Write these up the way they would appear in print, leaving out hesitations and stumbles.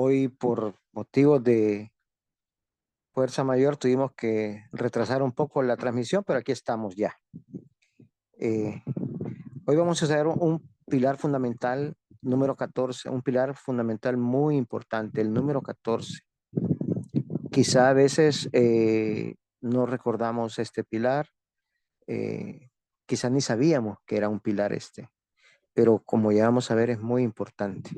Hoy por motivos de fuerza mayor tuvimos que retrasar un poco la transmisión, pero aquí estamos ya. Eh, Hoy vamos a hacer un pilar fundamental número 14, un pilar fundamental muy importante, el número 14. Quizá a veces no recordamos este pilar, quizá ni sabíamos que era un pilar este, pero como ya vamos a ver es muy importante.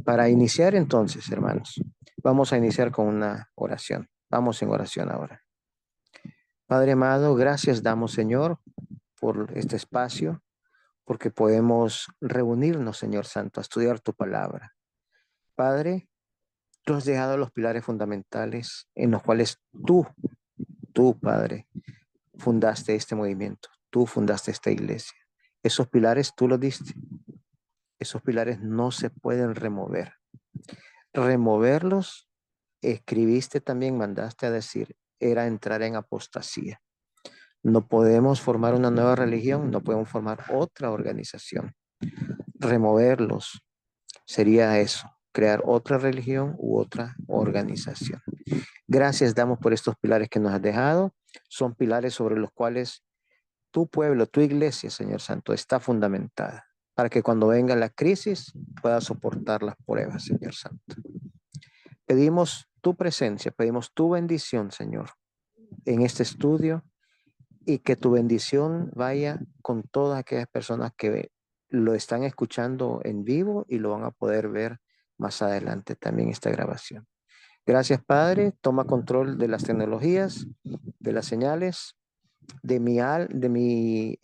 Para iniciar entonces, hermanos, vamos a iniciar con una oración. Vamos en oración ahora. Padre amado, gracias damos, Señor, por este espacio, porque podemos reunirnos, Señor Santo, a estudiar tu palabra. Padre, tú has dejado los pilares fundamentales en los cuales tú, Padre, fundaste este movimiento, tú fundaste esta iglesia. Esos pilares tú los diste. Esos pilares no se pueden remover. Removerlos, escribiste también, mandaste a decir, era entrar en apostasía. No podemos formar una nueva religión, no podemos formar otra organización. Removerlos sería eso, crear otra religión u otra organización. Gracias damos por estos pilares que nos has dejado. Son pilares sobre los cuales tu pueblo, tu iglesia, Señor Santo, está fundamentada para que cuando venga la crisis pueda soportar las pruebas, Señor Santo. Pedimos tu presencia, pedimos tu bendición, Señor, en este estudio y que tu bendición vaya con todas aquellas personas que lo están escuchando en vivo y lo van a poder ver más adelante también esta grabación. Gracias, Padre. Toma control de las tecnologías, de las señales, de mi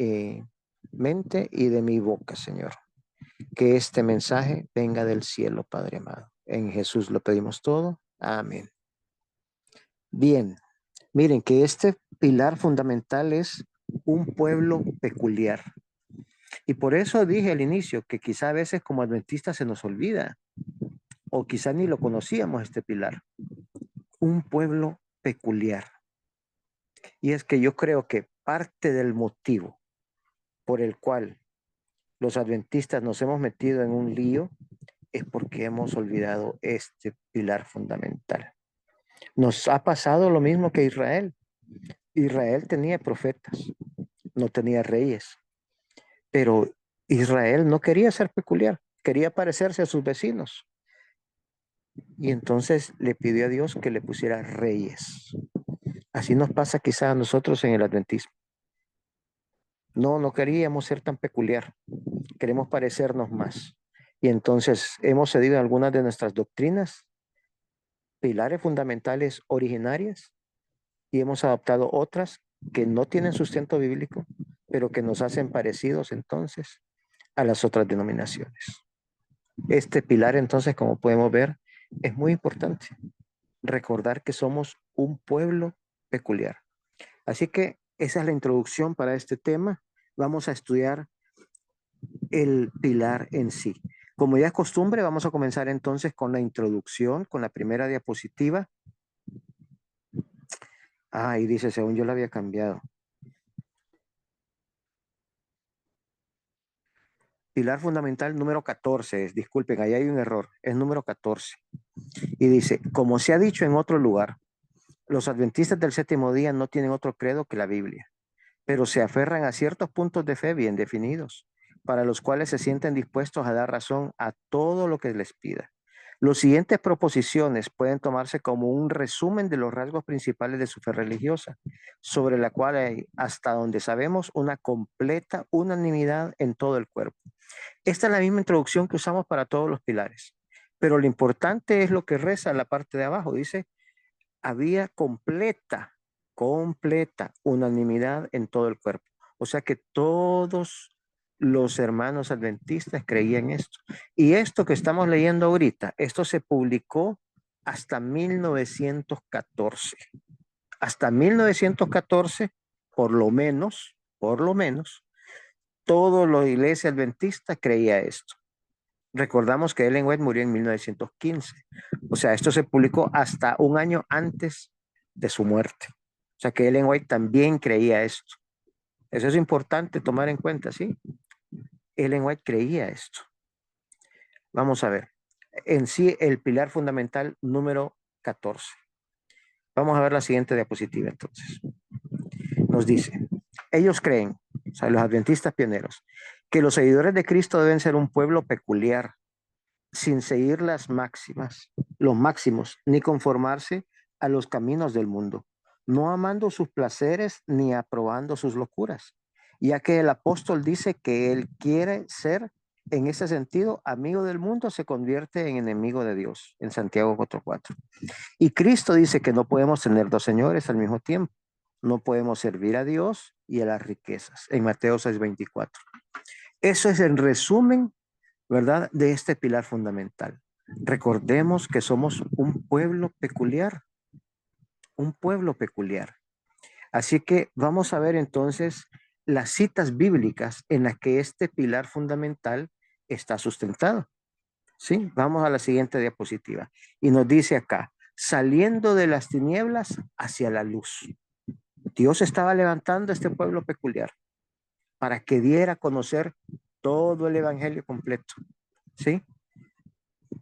mente y de mi boca, Señor. Que este mensaje venga del cielo, Padre amado. En Jesús lo pedimos todo. Amén. Bien, miren que este pilar fundamental es un pueblo peculiar. Y por eso dije al inicio que quizá a veces como adventistas se nos olvida o quizá ni lo conocíamos este pilar. Un pueblo peculiar. Y es que yo creo que parte del motivo por el cual los adventistas nos hemos metido en un lío es porque hemos olvidado este pilar fundamental. Nos ha pasado lo mismo que Israel. Israel tenía profetas, no tenía reyes, pero Israel no quería ser peculiar, quería parecerse a sus vecinos. Y entonces le pidió a Dios que le pusiera reyes. Así nos pasa quizá a nosotros en el adventismo. No queríamos ser tan peculiar, queremos parecernos más. Y entonces hemos cedido algunas de nuestras doctrinas, pilares fundamentales originarias, y hemos adoptado otras que no tienen sustento bíblico, pero que nos hacen parecidos entonces a las otras denominaciones. Este pilar entonces, como podemos ver, es muy importante. Recordar que somos un pueblo peculiar. Así que esa es la introducción para este tema. Vamos a estudiar el pilar en sí. Como ya es costumbre, vamos a comenzar entonces con la introducción, con la primera diapositiva. Ah, y dice, según yo la había cambiado. Pilar fundamental número 14, disculpen, ahí hay un error, es número 14. Y dice, como se ha dicho en otro lugar, los adventistas del séptimo día no tienen otro credo que la Biblia, pero se aferran a ciertos puntos de fe bien definidos, para los cuales se sienten dispuestos a dar razón a todo lo que les pida. Las siguientes proposiciones pueden tomarse como un resumen de los rasgos principales de su fe religiosa, sobre la cual hay, hasta donde sabemos, una completa unanimidad en todo el cuerpo. Esta es la misma introducción que usamos para todos los pilares, pero lo importante es lo que reza en la parte de abajo. Dice, había completa unanimidad en todo el cuerpo. O sea que todos los hermanos adventistas creían esto. Y esto que estamos leyendo ahorita, esto se publicó hasta 1914. Hasta 1914, por lo menos, toda la iglesia adventista creía esto. Recordamos que Ellen White murió en 1915. O sea, esto se publicó hasta un año antes de su muerte. O sea, que Ellen White también creía esto. Eso es importante tomar en cuenta, ¿sí? Ellen White creía esto. Vamos a ver. en sí el pilar fundamental número 14. Vamos a ver la siguiente diapositiva entonces. Nos dice, ellos creen, o sea, los adventistas pioneros, que los seguidores de Cristo deben ser un pueblo peculiar, sin seguir los máximos, ni conformarse a los caminos del mundo, no amando sus placeres ni aprobando sus locuras, ya que el apóstol dice que él quiere ser, en ese sentido, amigo del mundo, se convierte en enemigo de Dios, en Santiago 4:4. Y Cristo dice que no podemos tener dos señores al mismo tiempo. No podemos servir a Dios y a las riquezas, en Mateo 6:24. Eso es el resumen, ¿verdad?, de este pilar fundamental. Recordemos que somos un pueblo peculiar, un pueblo peculiar. Así que vamos a ver entonces las citas bíblicas en las que este pilar fundamental está sustentado. ¿Sí? Vamos a la siguiente diapositiva. Y nos dice acá, saliendo de las tinieblas hacia la luz. Dios estaba levantando a este pueblo peculiar para que diera a conocer todo el evangelio completo. ¿Sí?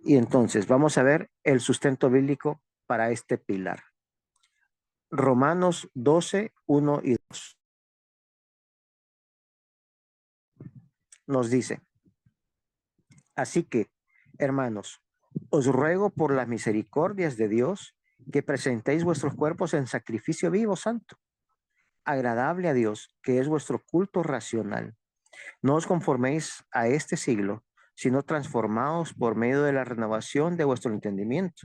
Y entonces vamos a ver el sustento bíblico para este pilar. Romanos 12:1 y 2. Nos dice, así que, hermanos, os ruego por las misericordias de Dios que presentéis vuestros cuerpos en sacrificio vivo, santo, agradable a Dios, que es vuestro culto racional. No os conforméis a este siglo, sino transformaos por medio de la renovación de vuestro entendimiento,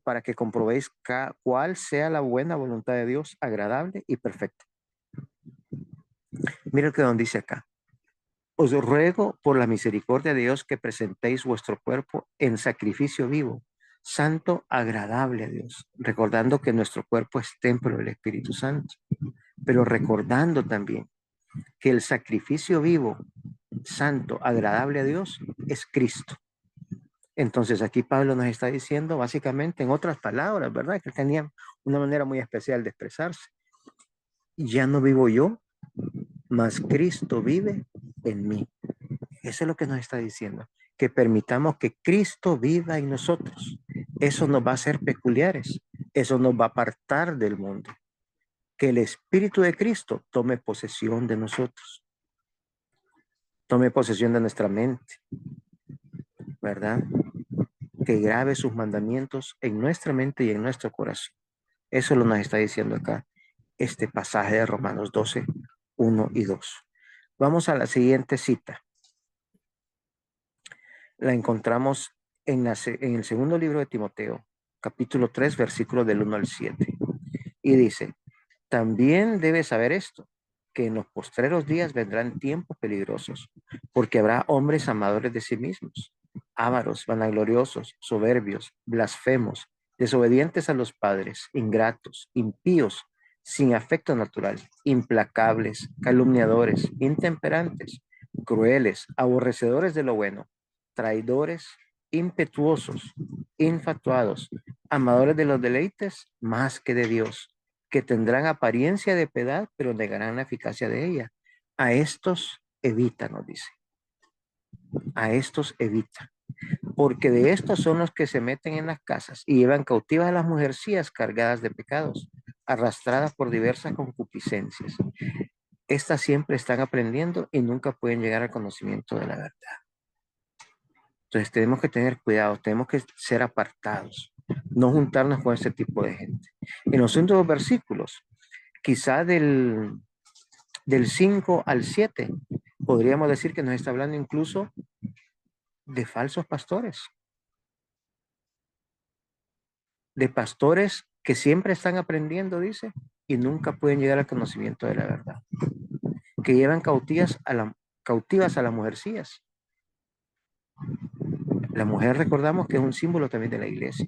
para que comprobéis cuál sea la buena voluntad de Dios, agradable y perfecta. Mira lo que nos dice acá. Os ruego por la misericordia de Dios que presentéis vuestro cuerpo en sacrificio vivo, santo, agradable a Dios, recordando que nuestro cuerpo es templo del Espíritu Santo, pero recordando también que el sacrificio vivo, santo, agradable a Dios, es Cristo. Entonces aquí Pablo nos está diciendo básicamente, en otras palabras, ¿verdad?, que tenía una manera muy especial de expresarse. Ya no vivo yo, mas Cristo vive en mí. Eso es lo que nos está diciendo, que permitamos que Cristo viva en nosotros. Eso nos va a hacer peculiares, eso nos va a apartar del mundo. Que el Espíritu de Cristo tome posesión de nosotros, tome posesión de nuestra mente, ¿verdad? Que grabe sus mandamientos en nuestra mente y en nuestro corazón. Eso lo nos está diciendo acá este pasaje de Romanos 12:1 y 2. Vamos a la siguiente cita. La encontramos en el segundo libro de Timoteo, capítulo 3, versículos del 1 al 7. Y dice, también debes saber esto, que en los postreros días vendrán tiempos peligrosos, porque habrá hombres amadores de sí mismos, ávaros, vanagloriosos, soberbios, blasfemos, desobedientes a los padres, ingratos, impíos, sin afecto natural, implacables, calumniadores, intemperantes, crueles, aborrecedores de lo bueno, traidores, impetuosos, infatuados, amadores de los deleites más que de Dios, que tendrán apariencia de piedad, pero negarán la eficacia de ella. A estos evita, nos dice. A estos evita. Porque de estos son los que se meten en las casas y llevan cautivas a las mujercías cargadas de pecados, arrastradas por diversas concupiscencias. Estas siempre están aprendiendo y nunca pueden llegar al conocimiento de la verdad. Entonces tenemos que tener cuidado, tenemos que ser apartados, no juntarnos con ese tipo de gente. En los últimos versículos, quizá del 5 al 7, podríamos decir que nos está hablando incluso de falsos pastores, de pastores que siempre están aprendiendo, dice, y nunca pueden llegar al conocimiento de la verdad, que llevan cautivas a las mujercías. La mujer, recordamos que es un símbolo también de la iglesia.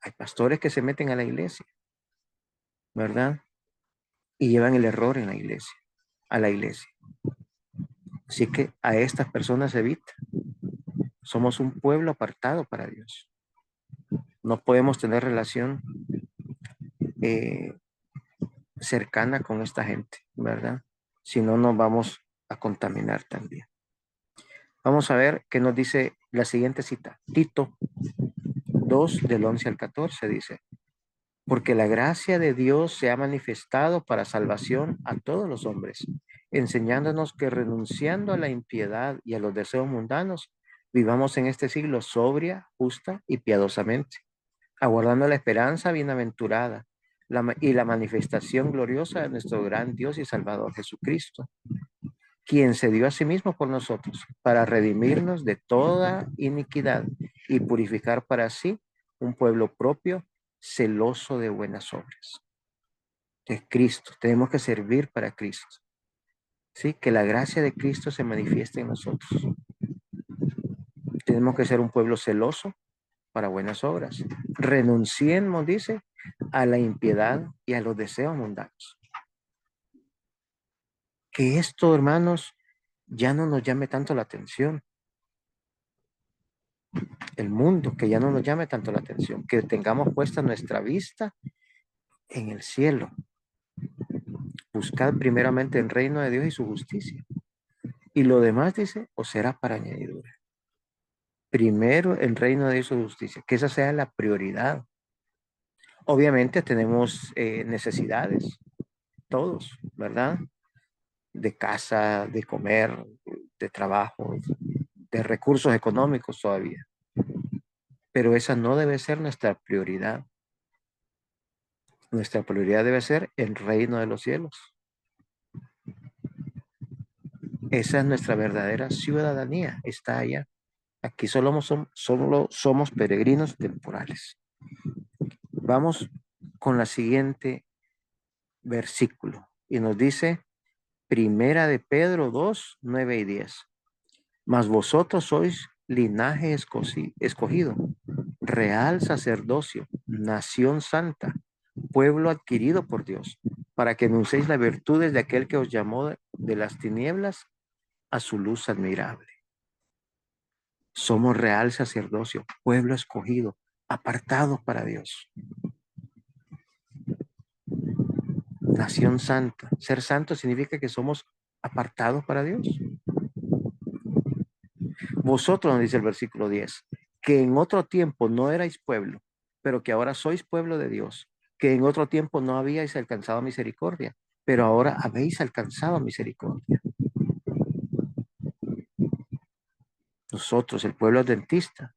Hay pastores que se meten a la iglesia, ¿verdad? Y llevan el error en la iglesia, a la iglesia. Así que a estas personas evita. Somos un pueblo apartado para Dios. No podemos tener relación cercana con esta gente, ¿verdad? Si no, nos vamos a contaminar también. Vamos a ver qué nos dice la siguiente cita. Tito 2, del 11 al 14 dice, porque la gracia de Dios se ha manifestado para salvación a todos los hombres, enseñándonos que renunciando a la impiedad y a los deseos mundanos, vivamos en este siglo sobria, justa y piadosamente, aguardando la esperanza bienaventurada y la manifestación gloriosa de nuestro gran Dios y Salvador Jesucristo, quien se dio a sí mismo por nosotros para redimirnos de toda iniquidad y purificar para sí un pueblo propio, celoso de buenas obras. Es Cristo, tenemos que servir para Cristo. ¿Sí? Que la gracia de Cristo se manifieste en nosotros. Tenemos que ser un pueblo celoso para buenas obras. Renunciemos, dice, a la impiedad y a los deseos mundanos. Que esto, hermanos, ya no nos llame tanto la atención. El mundo, que ya no nos llame tanto la atención. Que tengamos puesta nuestra vista en el cielo. Buscad primeramente el reino de Dios y su justicia. Y lo demás, dice, os será para añadidura. Primero el reino de Dios y su justicia. Que esa sea la prioridad. Obviamente tenemos necesidades, todos, ¿verdad? De casa, de comer, de trabajo, de recursos económicos todavía. Pero esa no debe ser nuestra prioridad. Nuestra prioridad debe ser el reino de los cielos. Esa es nuestra verdadera ciudadanía, está allá. Aquí solo somos peregrinos temporales. Vamos con la siguiente versículo y nos dice Primera de Pedro 2, 9 y 10. Mas vosotros sois linaje escogido, real sacerdocio, nación santa, pueblo adquirido por Dios, para que anunciéis las virtudes de aquel que os llamó de las tinieblas a su luz admirable. Somos real sacerdocio, pueblo escogido, apartados para Dios. Nación santa. Ser santo significa que somos apartados para Dios. Vosotros, nos dice el versículo 10, que en otro tiempo no erais pueblo, pero que ahora sois pueblo de Dios, que en otro tiempo no habíais alcanzado misericordia, pero ahora habéis alcanzado misericordia. Nosotros, el pueblo adventista,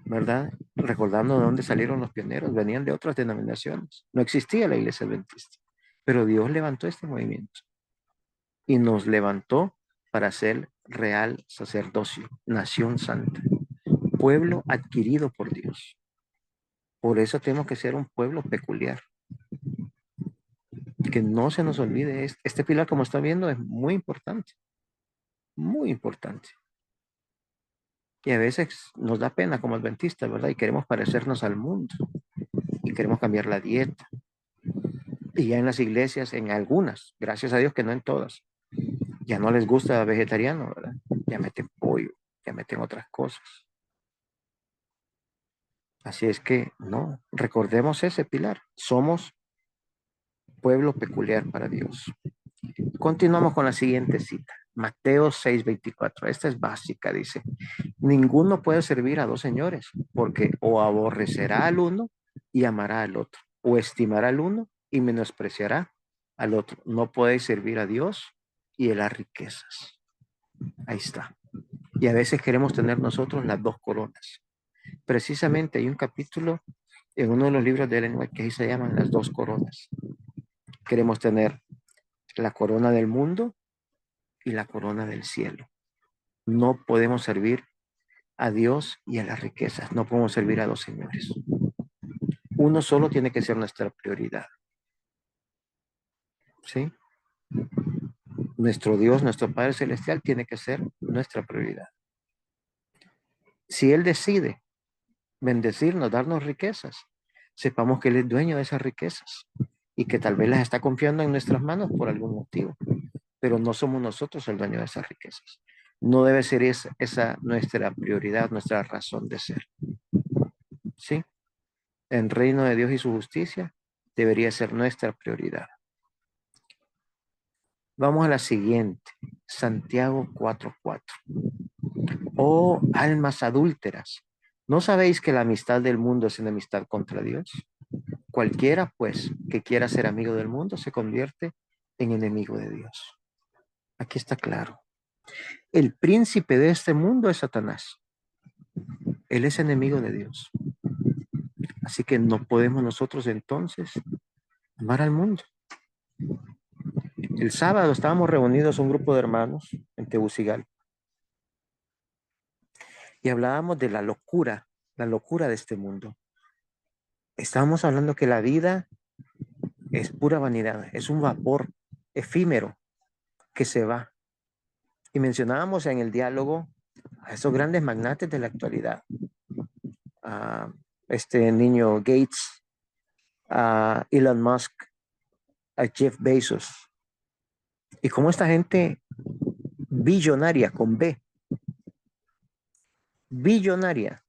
¿verdad? Recordando de dónde salieron los pioneros, venían de otras denominaciones. No existía la iglesia adventista, pero Dios levantó este movimiento y nos levantó para ser real sacerdocio, nación santa, pueblo adquirido por Dios. Por eso tenemos que ser un pueblo peculiar. Que no se nos olvide, este pilar, como está viendo, es muy importante, muy importante. Y a veces nos da pena como adventistas, ¿verdad? Y queremos parecernos al mundo y queremos cambiar la dieta. Y ya en las iglesias, en algunas, gracias a Dios que no en todas, ya no les gusta vegetariano, ¿verdad? Ya meten pollo, ya meten otras cosas. Así es que no, recordemos ese pilar. Somos pueblo peculiar para Dios. Continuamos con la siguiente cita. Mateo 6:24. Esta es básica, dice. Ninguno puede servir a dos señores, porque o aborrecerá al uno y amará al otro, o estimará al uno y menospreciará al otro. No podéis servir a Dios y a las riquezas. Ahí está. Y a veces queremos tener nosotros las dos coronas. Precisamente hay un capítulo en uno de los libros de Ellen White que ahí se llaman las dos coronas. Queremos tener la corona del mundo y la corona del cielo. No podemos servir a Dios y a las riquezas. No podemos servir a dos señores. Uno solo tiene que ser nuestra prioridad. ¿Sí? Nuestro Dios, nuestro Padre Celestial, tiene que ser nuestra prioridad. Si Él decide bendecirnos, darnos riquezas, sepamos que Él es dueño de esas riquezas y que tal vez las está confiando en nuestras manos por algún motivo, pero no somos nosotros el dueño de esas riquezas. No debe ser esa nuestra prioridad, nuestra razón de ser. ¿Sí? El reino de Dios y su justicia debería ser nuestra prioridad. Vamos a la siguiente. Santiago 4:4. Oh, almas adúlteras, ¿no sabéis que la amistad del mundo es enemistad contra Dios? Cualquiera, pues, que quiera ser amigo del mundo se convierte en enemigo de Dios. Aquí está claro. El príncipe de este mundo es Satanás. Él es enemigo de Dios. Así que no podemos nosotros entonces amar al mundo. El sábado estábamos reunidos un grupo de hermanos en Tegucigalpa y hablábamos de la locura de este mundo. Estábamos hablando que la vida es pura vanidad, es un vapor efímero que se va. Y mencionábamos en el diálogo a esos grandes magnates de la actualidad, a este niño Gates, a Elon Musk, a Jeff Bezos, y cómo esta gente billonaria con B, billonaria,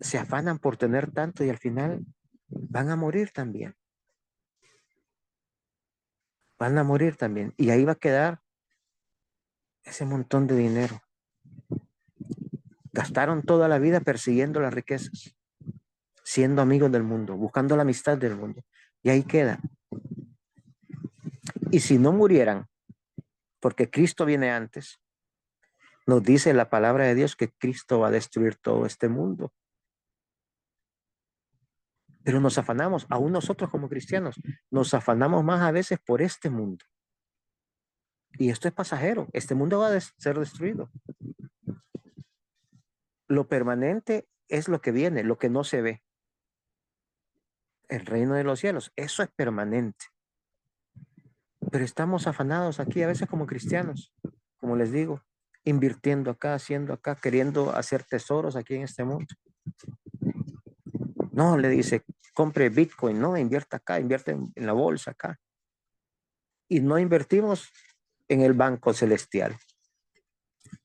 se afanan por tener tanto y al final van a morir también. Van a morir también. Y ahí va a quedar ese montón de dinero. Gastaron toda la vida persiguiendo las riquezas, siendo amigos del mundo, buscando la amistad del mundo. Y ahí queda. Y si no murieran, porque Cristo viene antes, nos dice la palabra de Dios que Cristo va a destruir todo este mundo. Pero nos afanamos, aún nosotros como cristianos, nos afanamos más a veces por este mundo. Y esto es pasajero, este mundo va a ser destruido. Lo permanente es lo que viene, lo que no se ve. El reino de los cielos, eso es permanente. Pero estamos afanados aquí a veces como cristianos, como les digo, invirtiendo acá, haciendo acá, queriendo hacer tesoros aquí en este mundo. No, le dice, compre Bitcoin, no, invierta acá, invierte en la bolsa acá. Y no invertimos en el banco celestial,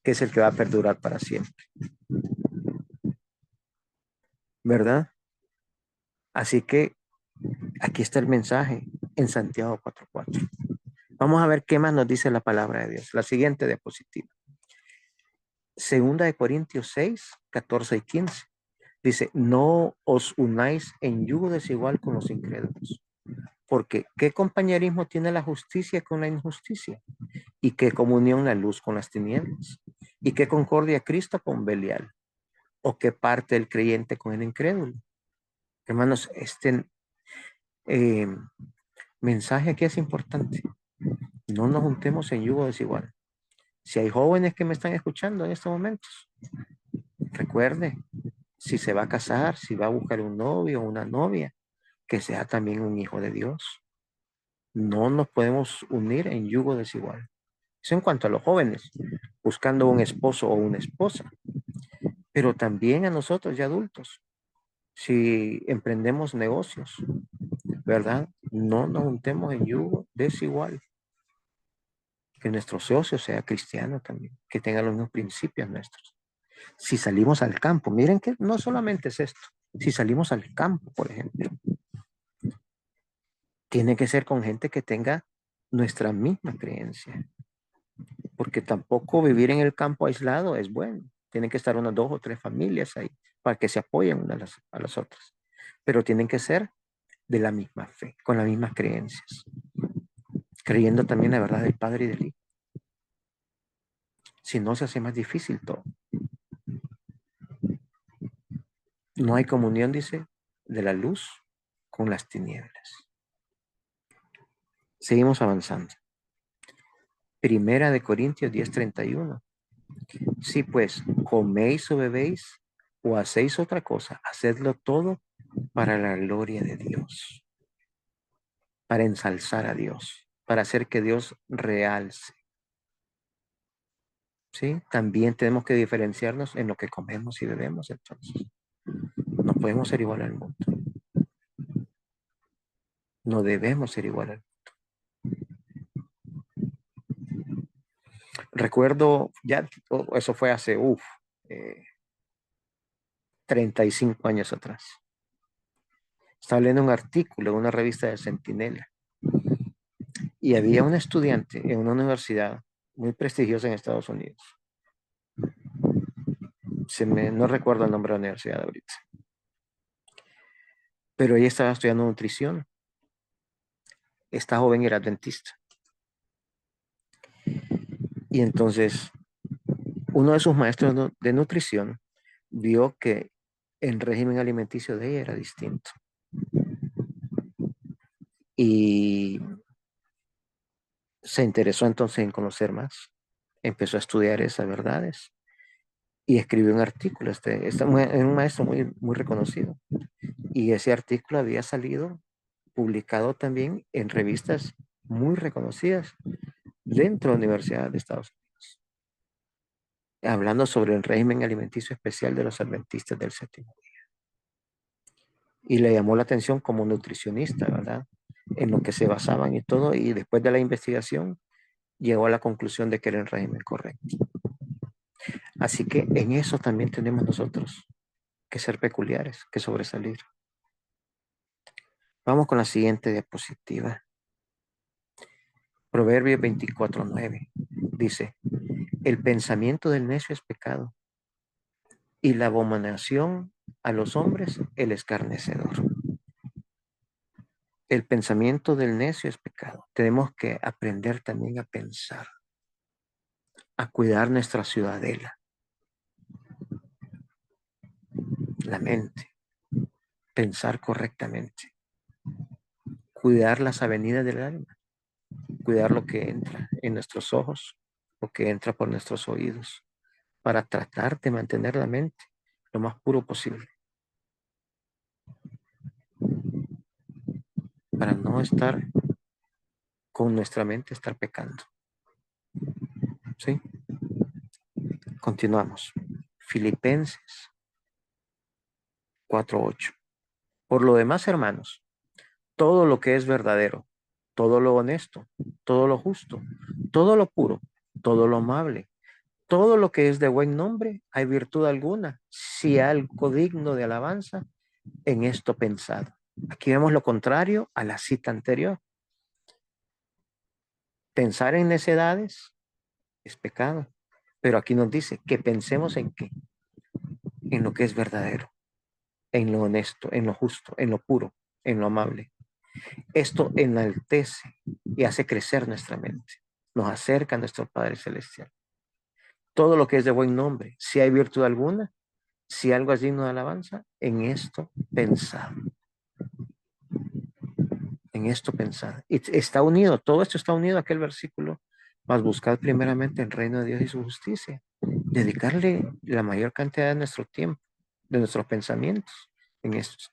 que es el que va a perdurar para siempre. ¿Verdad? Así que aquí está el mensaje en Santiago 4:4. Vamos a ver qué más nos dice la palabra de Dios. La siguiente diapositiva. Segunda de Corintios 6:14 y 15. Dice, no os unáis en yugo desigual con los incrédulos. Porque ¿qué compañerismo tiene la justicia con la injusticia? ¿Y qué comunión la luz con las tinieblas? ¿Y qué concordia Cristo con Belial? ¿O qué parte el creyente con el incrédulo? Hermanos, este eh, mensaje aquí es importante. No nos juntemos en yugo desigual. Si hay jóvenes que me están escuchando en estos momentos, recuerde, si se va a casar, si va a buscar un novio o una novia, que sea también un hijo de Dios. No nos podemos unir en yugo desigual. Eso en cuanto a los jóvenes, buscando un esposo o una esposa, pero también a nosotros ya adultos, si emprendemos negocios, ¿verdad? No nos juntemos en yugo desigual. Que nuestro socio sea cristiano también, que tenga los mismos principios nuestros. Si salimos al campo, miren que no solamente es esto, si salimos al campo, por ejemplo, tiene que ser con gente que tenga nuestra misma creencia, porque tampoco vivir en el campo aislado es bueno. Tienen que estar unas 2 o 3 familias ahí para que se apoyen unas a las otras, pero tienen que ser de la misma fe, con las mismas creencias, creyendo también la verdad del Padre y del Hijo. Si no, se hace más difícil todo. No hay comunión, dice, de la luz con las tinieblas. Seguimos avanzando. Primera de Corintios 10:31. Si pues coméis o bebéis o hacéis otra cosa, hacedlo todo para la gloria de Dios, para ensalzar a Dios, para hacer que Dios realce. ¿Sí? También tenemos que diferenciarnos en lo que comemos y bebemos, entonces. No podemos ser igual al mundo. No debemos ser igual al mundo. Recuerdo, ya eso fue hace, 35 años atrás. Estaba leyendo un artículo en una revista de Centinela Y había un estudiante en una universidad muy prestigiosa en Estados Unidos. No recuerdo el nombre de la universidad ahorita. Pero ella estaba estudiando nutrición. Esta joven era dentista. Y entonces uno de sus maestros de nutrición vio que el régimen alimenticio de ella era distinto. Y se interesó entonces en conocer más. Empezó a estudiar esas verdades y escribió un artículo. Es un maestro muy, muy reconocido. Y ese artículo había salido publicado también en revistas muy reconocidas dentro de la Universidad de Estados Unidos, hablando sobre el régimen alimenticio especial de los adventistas del séptimo día. Y le llamó la atención como nutricionista, ¿verdad? En lo que se basaban y todo, y después de la investigación llegó a la conclusión de que era el régimen correcto. Así que en eso también tenemos nosotros que ser peculiares, que sobresalir. Vamos con la siguiente diapositiva. Proverbios 24:9 dice, el pensamiento del necio es pecado y la abominación a los hombres el escarnecedor. El pensamiento del necio es pecado. Tenemos que aprender también a pensar, a cuidar nuestra ciudadela, la mente, pensar correctamente, cuidar las avenidas del alma, cuidar lo que entra en nuestros ojos, lo que entra por nuestros oídos, para tratar de mantener la mente lo más puro posible, para no estar con nuestra mente, estar pecando. ¿Sí? Continuamos. Filipenses 4:8. Por lo demás, hermanos, todo lo que es verdadero, todo lo honesto, todo lo justo, todo lo puro, todo lo amable, todo lo que es de buen nombre, hay virtud alguna, si algo digno de alabanza, en esto pensado. Aquí vemos lo contrario a la cita anterior. Pensar en necedades es pecado, pero aquí nos dice que pensemos en qué, en lo que es verdadero, en lo honesto, en lo justo, en lo puro, en lo amable. Esto enaltece y hace crecer nuestra mente, nos acerca a nuestro Padre Celestial. Todo lo que es de buen nombre, si hay virtud alguna, si algo es digno de alabanza, en esto pensad. En esto pensad. Y está unido, todo esto está unido a aquel versículo, mas buscad primeramente el reino de Dios y su justicia. Dedicarle la mayor cantidad de nuestro tiempo, de nuestros pensamientos en esto.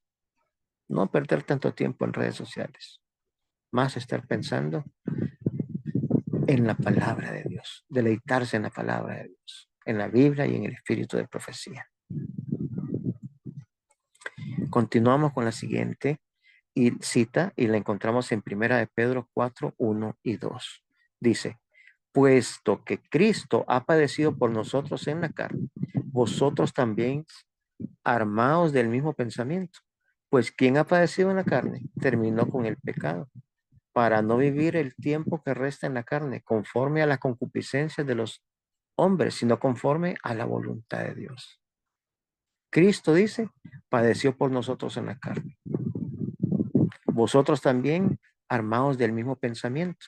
No perder tanto tiempo en redes sociales, más estar pensando en la palabra de Dios, deleitarse en la palabra de Dios, en la Biblia y en el espíritu de profecía. Continuamos con la siguiente cita y la encontramos en Primera de Pedro 4:1 y 2. Dice, puesto que Cristo ha padecido por nosotros en la carne, vosotros también armaos del mismo pensamiento, pues quien ha padecido en la carne terminó con el pecado, para no vivir el tiempo que resta en la carne conforme a la concupiscencia de los hombres, sino conforme a la voluntad de Dios. Cristo dice, padeció por nosotros en la carne. Vosotros también armaos del mismo pensamiento.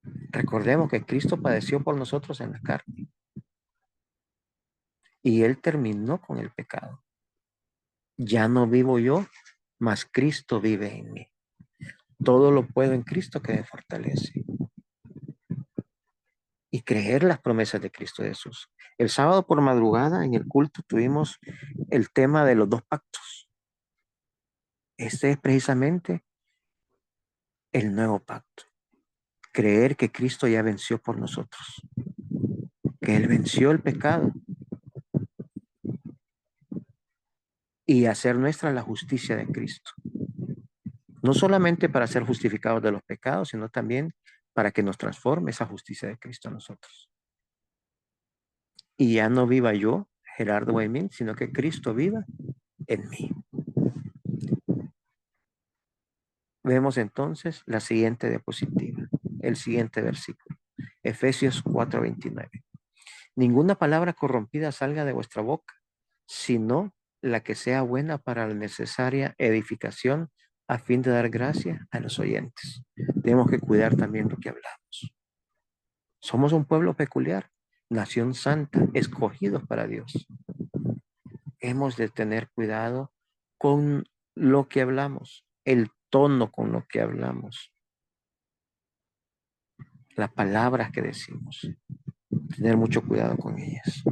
Recordemos que Cristo padeció por nosotros en la carne y Él terminó con el pecado. Ya no vivo yo, mas Cristo vive en mí. Todo lo puedo en Cristo que me fortalece. Y creer las promesas de Cristo Jesús. El sábado por madrugada en el culto tuvimos el tema de los dos pactos. Este es precisamente el nuevo pacto. Creer que Cristo ya venció por nosotros. Que Él venció el pecado. Y hacer nuestra la justicia de Cristo. No solamente para ser justificados de los pecados, sino también para que nos transforme esa justicia de Cristo a nosotros. Y ya no viva yo, Gerardo Guaymín, sino que Cristo viva en mí. Vemos entonces la siguiente diapositiva, el siguiente versículo. Efesios 4:29. Ninguna palabra corrompida salga de vuestra boca, sino la que sea buena para la necesaria edificación a fin de dar gracia a los oyentes. Tenemos que cuidar también lo que hablamos. Somos un pueblo peculiar, nación santa, escogidos para Dios. Hemos de tener cuidado con lo que hablamos, el tono con lo que hablamos, las palabras que decimos. Tener mucho cuidado con ellas.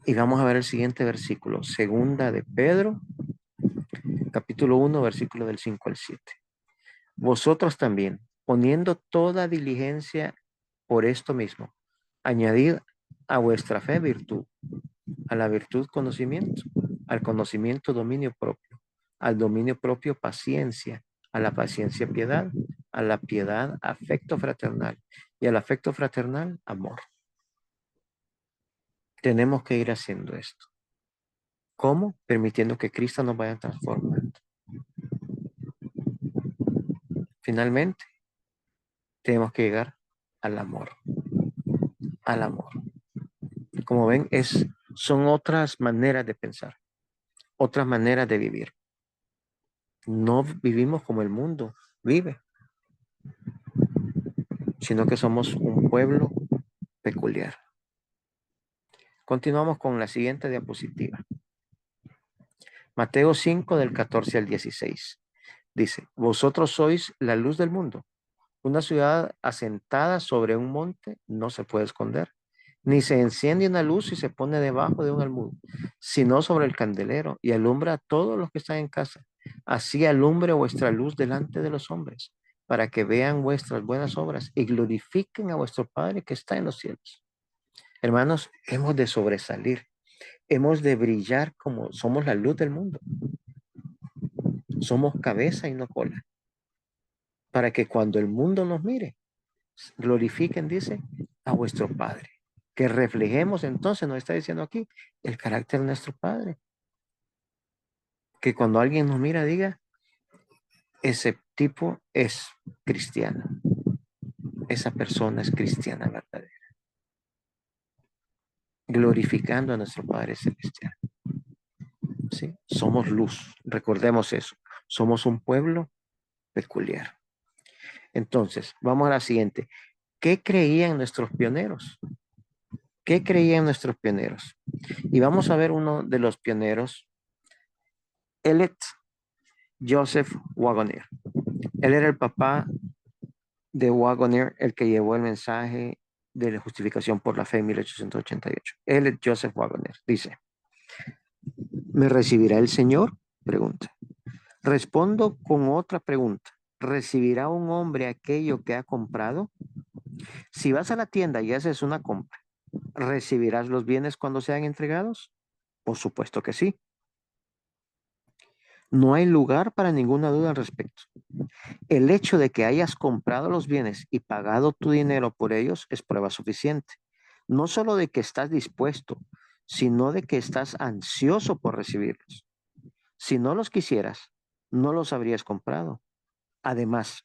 Y vamos a ver el siguiente versículo, segunda de Pedro, capítulo 1, versículo del 5 al 7. Vosotros también, poniendo toda diligencia por esto mismo, añadid a vuestra fe virtud, a la virtud conocimiento, al conocimiento dominio propio, al dominio propio paciencia, a la paciencia piedad, a la piedad afecto fraternal y al afecto fraternal amor. Tenemos que ir haciendo esto. ¿Cómo? Permitiendo que Cristo nos vaya transformando. Finalmente, tenemos que llegar al amor. Al amor. Como ven, son otras maneras de pensar, otras maneras de vivir. No vivimos como el mundo vive, sino que somos un pueblo peculiar. Continuamos con la siguiente diapositiva. Mateo 5 del 14 al 16. Dice, vosotros sois la luz del mundo. Una ciudad asentada sobre un monte no se puede esconder, ni se enciende una luz y se pone debajo de un almud, sino sobre el candelero y alumbra a todos los que están en casa. Así alumbre vuestra luz delante de los hombres, para que vean vuestras buenas obras y glorifiquen a vuestro Padre que está en los cielos. Hermanos, hemos de sobresalir, hemos de brillar como somos la luz del mundo. Somos cabeza y no cola, para que cuando el mundo nos mire, glorifiquen, dice, a vuestro Padre. Que reflejemos entonces, nos está diciendo aquí, el carácter de nuestro Padre. Que cuando alguien nos mira, diga, ese tipo es cristiano. Esa persona es cristiana verdadera. Glorificando a nuestro Padre Celestial. ¿Sí? Somos luz, recordemos eso. Somos un pueblo peculiar. Entonces, vamos a la siguiente. ¿Qué creían nuestros pioneros? ¿Qué creían nuestros pioneros? Y vamos a ver uno de los pioneros, Elliot Joseph Wagoner. Él era el papá de Wagoner, el que llevó el mensaje de la justificación por la fe en 1888. Elliot Joseph Wagoner dice, ¿me recibirá el Señor? Pregunta. Respondo con otra pregunta. ¿Recibirá un hombre aquello que ha comprado? Si vas a la tienda y haces una compra, ¿recibirás los bienes cuando sean entregados? Por supuesto que sí. No hay lugar para ninguna duda al respecto. El hecho de que hayas comprado los bienes y pagado tu dinero por ellos es prueba suficiente. No solo de que estás dispuesto, sino de que estás ansioso por recibirlos. Si no los quisieras, no los habrías comprado. Además,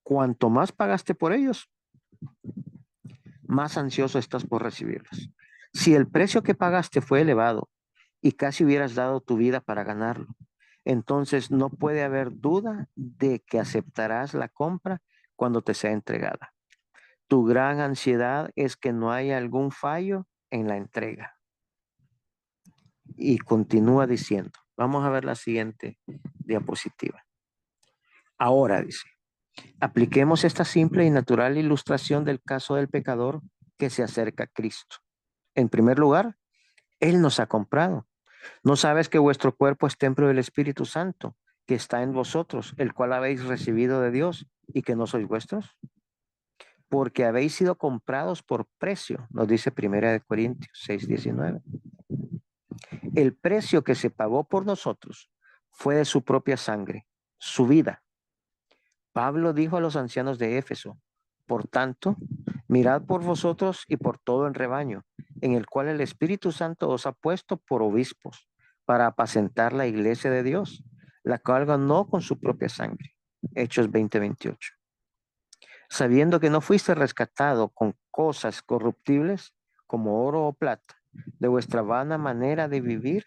cuanto más pagaste por ellos, más ansioso estás por recibirlos. Si el precio que pagaste fue elevado y casi hubieras dado tu vida para ganarlo, entonces no puede haber duda de que aceptarás la compra cuando te sea entregada. Tu gran ansiedad es que no haya algún fallo en la entrega. Y continúa diciendo, vamos a ver la siguiente diapositiva. Ahora dice, apliquemos esta simple y natural ilustración del caso del pecador que se acerca a Cristo. En primer lugar, Él nos ha comprado. ¿No sabes que vuestro cuerpo es templo del Espíritu Santo, que está en vosotros, el cual habéis recibido de Dios y que no sois vuestros? Porque habéis sido comprados por precio, nos dice 1 Corintios 6:19. El precio que se pagó por nosotros fue de su propia sangre, su vida. Pablo dijo a los ancianos de Éfeso, por tanto, mirad por vosotros y por todo el rebaño, en el cual el Espíritu Santo os ha puesto por obispos, para apacentar la iglesia de Dios, la cual ganó con su propia sangre. Hechos 20:28. Sabiendo que no fuiste rescatado con cosas corruptibles como oro o plata, de vuestra vana manera de vivir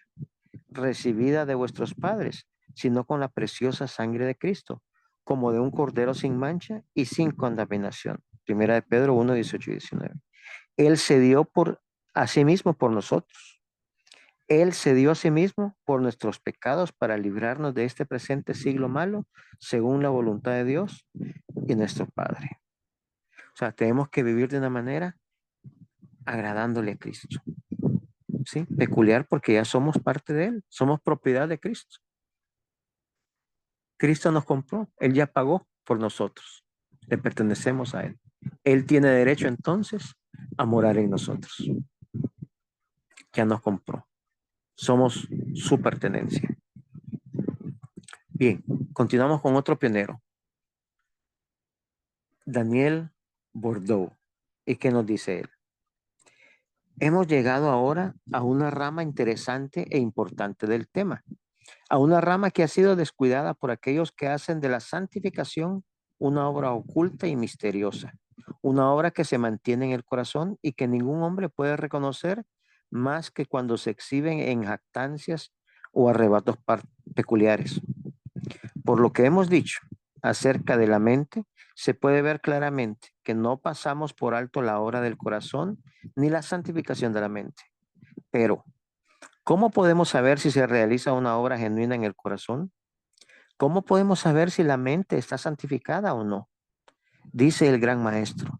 recibida de vuestros padres, sino con la preciosa sangre de Cristo, como de un cordero sin mancha y sin contaminación. Primera de Pedro 1:18 y 19. Él se dio por a sí mismo por nosotros. Él se dio a sí mismo por nuestros pecados para librarnos de este presente siglo malo, según la voluntad de Dios y nuestro Padre. O sea, tenemos que vivir de una manera agradándole a Cristo. ¿Sí? Peculiar porque ya somos parte de Él, somos propiedad de Cristo. Cristo nos compró, Él ya pagó por nosotros, le pertenecemos a Él. Él tiene derecho entonces a morar en nosotros. Ya nos compró, somos su pertenencia. Bien, continuamos con otro pionero, Daniel Bordeaux. ¿Y qué nos dice él? Hemos llegado ahora a una rama interesante e importante del tema, a una rama que ha sido descuidada por aquellos que hacen de la santificación una obra oculta y misteriosa, una obra que se mantiene en el corazón y que ningún hombre puede reconocer más que cuando se exhiben en jactancias o arrebatos peculiares. Por lo que hemos dicho acerca de la mente, se puede ver claramente que no pasamos por alto la obra del corazón ni la santificación de la mente. Pero, ¿cómo podemos saber si se realiza una obra genuina en el corazón? ¿Cómo podemos saber si la mente está santificada o no? Dice el gran maestro,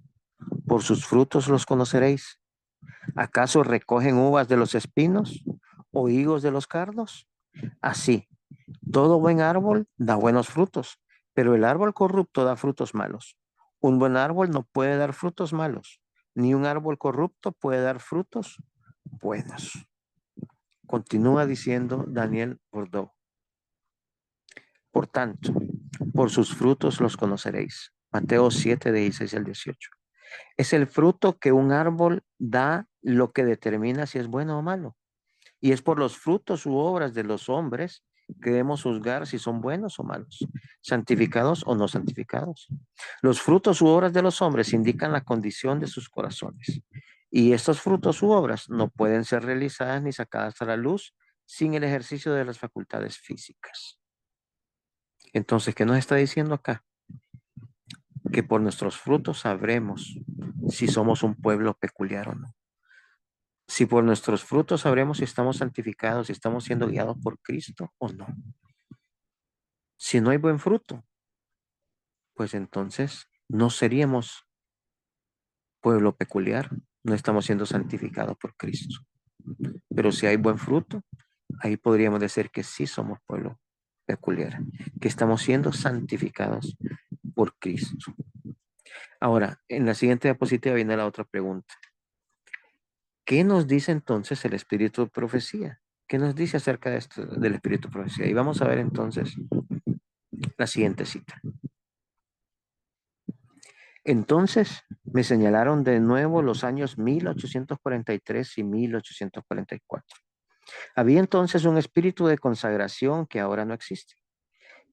por sus frutos los conoceréis. ¿Acaso recogen uvas de los espinos o higos de los cardos? Así, todo buen árbol da buenos frutos, pero el árbol corrupto da frutos malos. Un buen árbol no puede dar frutos malos, ni un árbol corrupto puede dar frutos buenos. Continúa diciendo Daniel Bordeaux. Por tanto, por sus frutos los conoceréis. Mateo 7:16 al 18. Es el fruto que un árbol da lo que determina si es bueno o malo. Y es por los frutos u obras de los hombres que debemos juzgar si son buenos o malos, santificados o no santificados. Los frutos u obras de los hombres indican la condición de sus corazones. Y estos frutos u obras no pueden ser realizadas ni sacadas a la luz sin el ejercicio de las facultades físicas. Entonces, ¿qué nos está diciendo acá? Que por nuestros frutos sabremos si somos un pueblo peculiar o no. Si por nuestros frutos sabremos si estamos santificados, si estamos siendo guiados por Cristo o no. Si no hay buen fruto, pues entonces no seríamos pueblo peculiar, no estamos siendo santificados por Cristo. Pero si hay buen fruto, ahí podríamos decir que sí somos pueblo peculiar, que estamos siendo santificados por Cristo. Ahora, en la siguiente diapositiva viene la otra pregunta. ¿Qué nos dice entonces el espíritu de profecía? ¿Qué nos dice acerca de esto, del espíritu de profecía? Y vamos a ver entonces la siguiente cita. Entonces me señalaron de nuevo los años 1843 y 1844. Había entonces un espíritu de consagración que ahora no existe.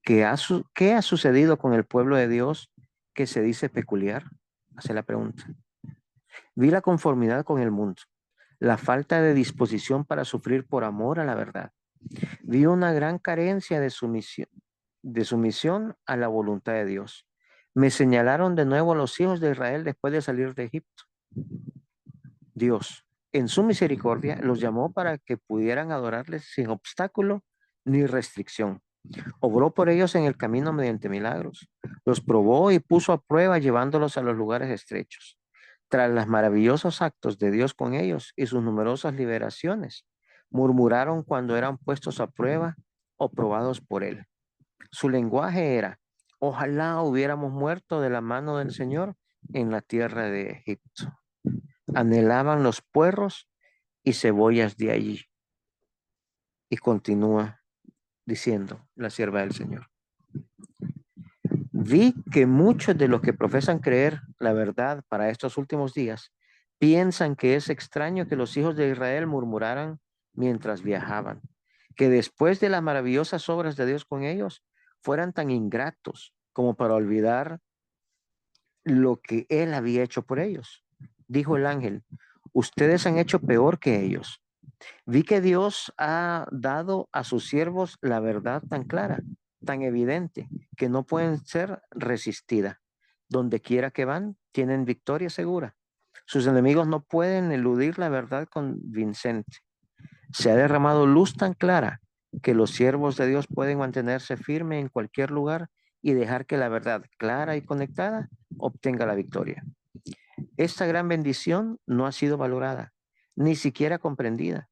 ¿Qué ha sucedido con el pueblo de Dios que se dice peculiar? Hace la pregunta. Vi la conformidad con el mundo, la falta de disposición para sufrir por amor a la verdad. Vi una gran carencia de sumisión a la voluntad de Dios. Me señalaron de nuevo a los hijos de Israel después de salir de Egipto. Dios, en su misericordia, los llamó para que pudieran adorarles sin obstáculo ni restricción. Obró por ellos en el camino mediante milagros. Los probó y puso a prueba llevándolos a los lugares estrechos. Tras los maravillosos actos de Dios con ellos y sus numerosas liberaciones, murmuraron cuando eran puestos a prueba o probados por él. Su lenguaje era, ojalá hubiéramos muerto de la mano del Señor en la tierra de Egipto. Anhelaban los puerros y cebollas de allí. Y continúa diciendo la sierva del Señor. Vi que muchos de los que profesan creer la verdad para estos últimos días piensan que es extraño que los hijos de Israel murmuraran mientras viajaban, que después de las maravillosas obras de Dios con ellos, fueran tan ingratos como para olvidar lo que Él había hecho por ellos. Dijo el ángel, ustedes han hecho peor que ellos. Vi que Dios ha dado a sus siervos la verdad tan clara, tan evidente, que no pueden ser resistida. Donde quiera que van, tienen victoria segura. Sus enemigos no pueden eludir la verdad convincente. Se ha derramado luz tan clara que los siervos de Dios pueden mantenerse firmes en cualquier lugar y dejar que la verdad clara y conectada obtenga la victoria. Esta gran bendición no ha sido valorada, ni siquiera comprendida.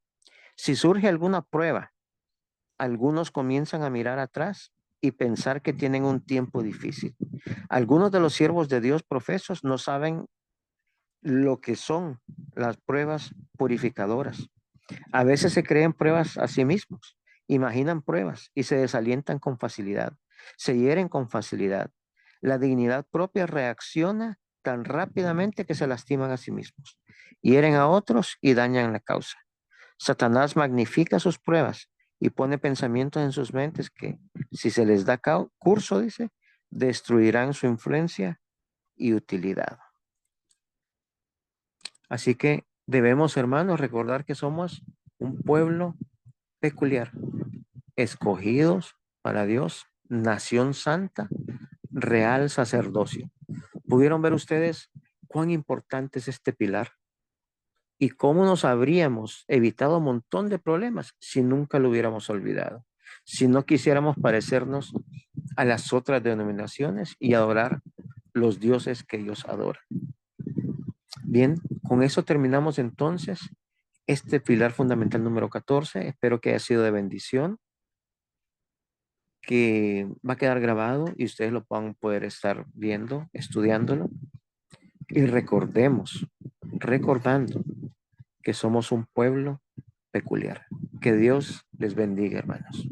Si surge alguna prueba, algunos comienzan a mirar atrás y pensar que tienen un tiempo difícil. Algunos de los siervos de Dios profesos no saben lo que son las pruebas purificadoras. A veces se creen pruebas a sí mismos, imaginan pruebas y se desalientan con facilidad, se hieren con facilidad. La dignidad propia reacciona tan rápidamente que se lastiman a sí mismos, hieren a otros y dañan la causa. Satanás magnifica sus pruebas y pone pensamientos en sus mentes que, si se les da curso, dice, destruirán su influencia y utilidad. Así que debemos, hermanos, recordar que somos un pueblo peculiar, escogidos para Dios, nación santa, real sacerdocio. ¿Pudieron ver ustedes cuán importante es este pilar? ¿Y cómo nos habríamos evitado un montón de problemas si nunca lo hubiéramos olvidado? Si no quisiéramos parecernos a las otras denominaciones y adorar los dioses que ellos adoran. Bien, con eso terminamos entonces este pilar fundamental número 14. Espero que haya sido de bendición, que va a quedar grabado y ustedes lo van a poder estar viendo, estudiándolo. Y recordando que somos un pueblo peculiar. Que Dios les bendiga, hermanos.